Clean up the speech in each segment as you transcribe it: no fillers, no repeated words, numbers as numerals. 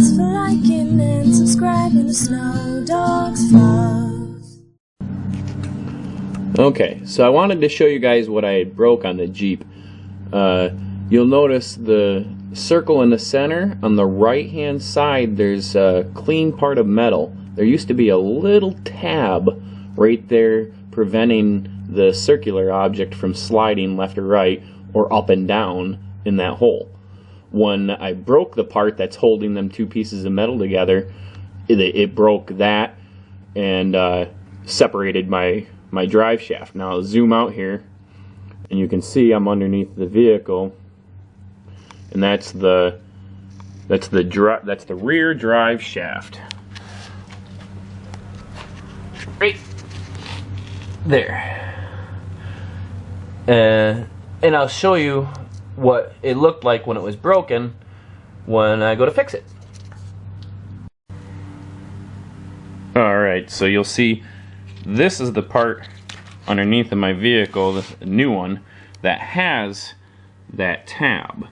Thanks for liking and subscribing to Snow Dogs Vlogs. Okay, so I wanted to show you guys what I broke on the Jeep. You'll notice the circle in the center. On the right hand side there's a clean part of metal. There used to be a little tab right there preventing the circular object from sliding left or right or up and down in that hole. When I broke the part that's holding them two pieces of metal together, it broke that and separated my drive shaft. Now I'll zoom out here and you can see I'm underneath the vehicle, and that's the rear drive shaft. Right there. And I'll show you what it looked like when it was broken when I go to fix it. Alright, so you'll see this is the part underneath of my vehicle, the new one, that has that tab,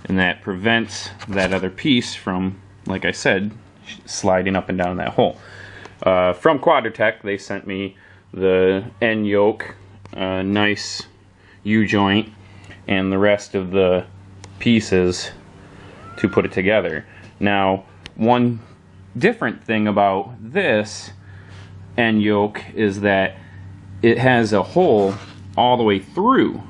and that prevents that other piece from, like I said, sliding up and down that hole. From ContactSnowDogs, they sent me the end yoke, nice U-joint, and the rest of the pieces to put it together. Now, one different thing about this end yoke is that it has a hole all the way through.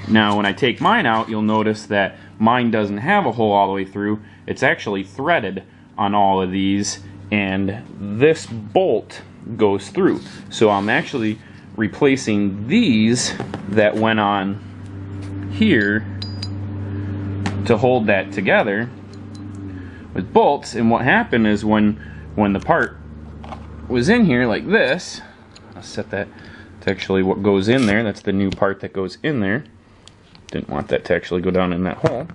Now, when I take mine out, you'll notice that mine doesn't have a hole all the way through. It's actually threaded on all of these, and this bolt goes through. So I'm actually replacing these that went on here to hold that together with bolts. And what happened is when the part was in here like this, I'll set that to actually what goes in there. That's the new part that goes in there. Didn't want that to actually go down in that hole.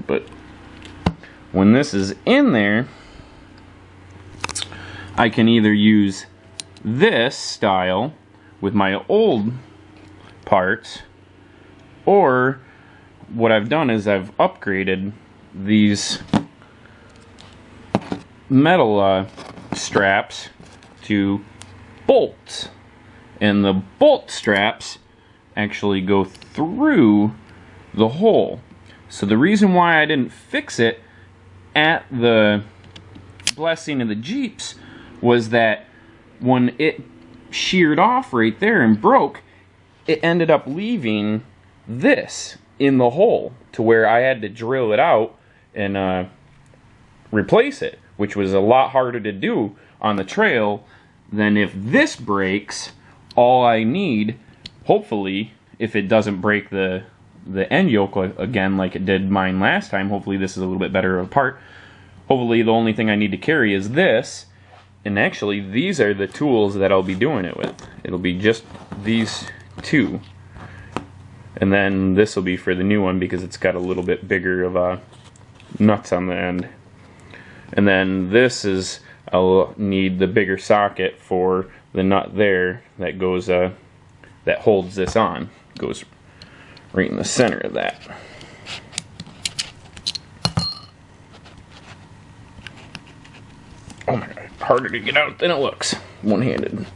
But when this is in there, I can either use this style with my old parts, or what I've done is I've upgraded these metal straps to bolts, and the bolt straps actually go through the hole. So the reason why I didn't fix it at the blessing of the Jeeps was that when it sheared off right there and broke, it ended up leaving this in the hole to where I had to drill it out and replace it, which was a lot harder to do on the trail than if this breaks. All I need, hopefully, if it doesn't break the end yoke again like it did mine last time, hopefully this is a little bit better of a part. Hopefully the only thing I need to carry is this, and actually these are the tools that I'll be doing it with. It'll be just these two, and then this will be for the new one because it's got a little bit bigger of nuts on the end. And then this is, I'll need the bigger socket for the nut there that goes that holds this on. Goes right in the center of that. Oh my god, harder to get out than it looks, one-handed.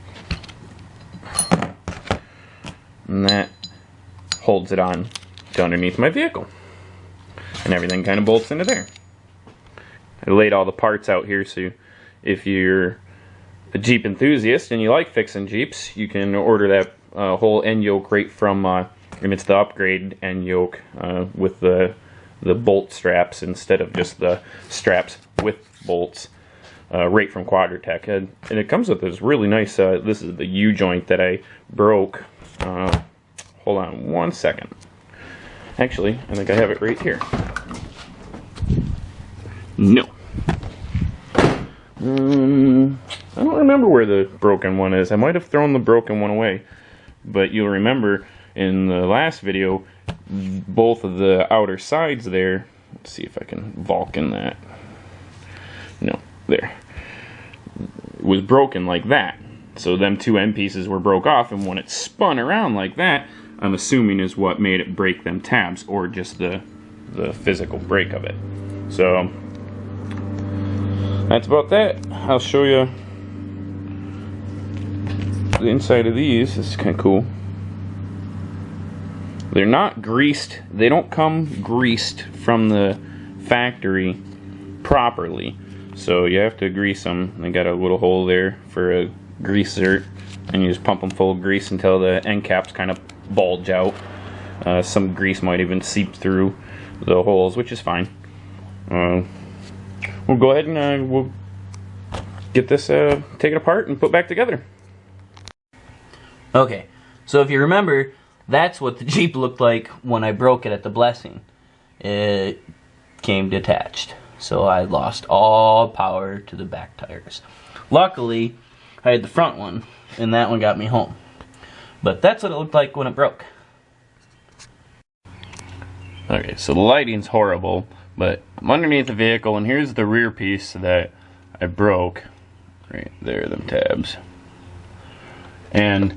And that holds it on to underneath my vehicle. And everything kind of bolts into there. I laid all the parts out here, so if you're a Jeep enthusiast and you like fixing Jeeps, you can order that whole end yoke right from, and it's the upgrade end yoke with the bolt straps instead of just the straps with bolts, right from ContactSnowDogs. And it comes with this really nice, this is the U-joint that I broke. Hold on one second. Actually, I think I have it right here. No. I don't remember where the broken one is. I might have thrown the broken one away. But you'll remember in the last video, both of the outer sides there, let's see if I can Vulcan that. No, there. It was broken like that. So them two end pieces were broke off, and when it spun around like that, I'm assuming is what made it break them tabs, or just the physical break of it. So That's about that. I'll show you the inside of these. This is kind of cool. They're not greased. They don't come greased from the factory properly, so you have to grease them. They got a little hole there for a grease zert, and you just pump them full of grease until the end caps kind of bulge out. Some grease might even seep through the holes, which is fine. We'll go ahead and we'll get this taken apart and put back together. Okay, so if you remember, that's what the Jeep looked like when I broke it at the Blessing. It came detached, so I lost all power to the back tires. Luckily, I had the front one, and that one got me home. But that's what it looked like when it broke. Okay, so the lighting's horrible, but I'm underneath the vehicle, and here's the rear piece that I broke. Right there, them tabs. And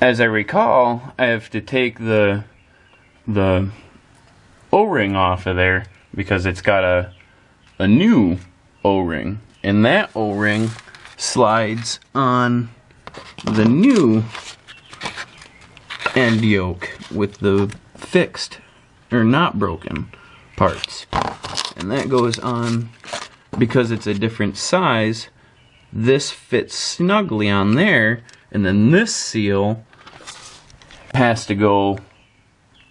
as I recall, I have to take the O-ring off of there because it's got a new O-ring, and that O-ring slides on the new end yoke with the fixed or not broken parts, and that goes on because it's a different size. This fits snugly on there, and then this seal has to go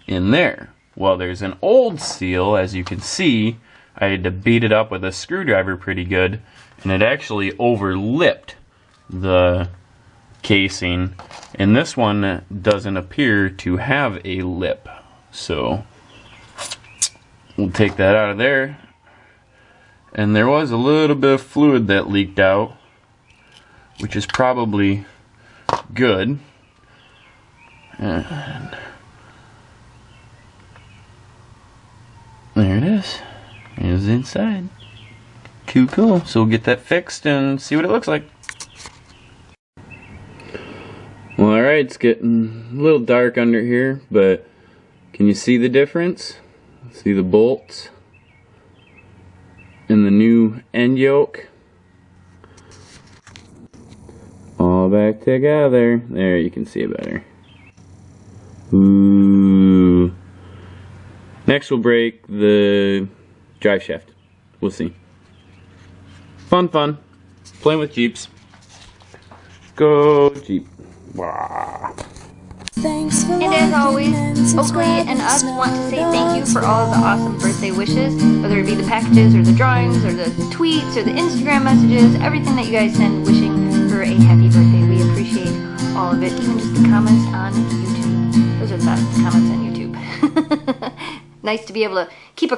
in there. Well, there's an old seal, as you can see. I had to beat it up with a screwdriver pretty good, and it actually overlipped the casing, and this one doesn't appear to have a lip, so we'll take that out of there. And there was a little bit of fluid that leaked out, which is probably good. And there it is. It's inside. Cool. So we'll get that fixed and see what it looks like. Well, alright, it's getting a little dark under here, but can you see the difference? See the bolts and the new end yoke? All back together. There, you can see it better. Ooh. Next we'll break the drive shaft. We'll see. Fun. Playing with Jeeps. Go Jeep. Wow. Thanks for And as always, Oakley subscribing and to us want to say thank you Snow for all of the awesome birthday wishes, whether it be the packages or the drawings or the tweets or the Instagram messages, everything that you guys send wishing for a happy birthday. We appreciate all of it, even just the comments on YouTube. Those are the best comments on YouTube. Nice to be able to keep a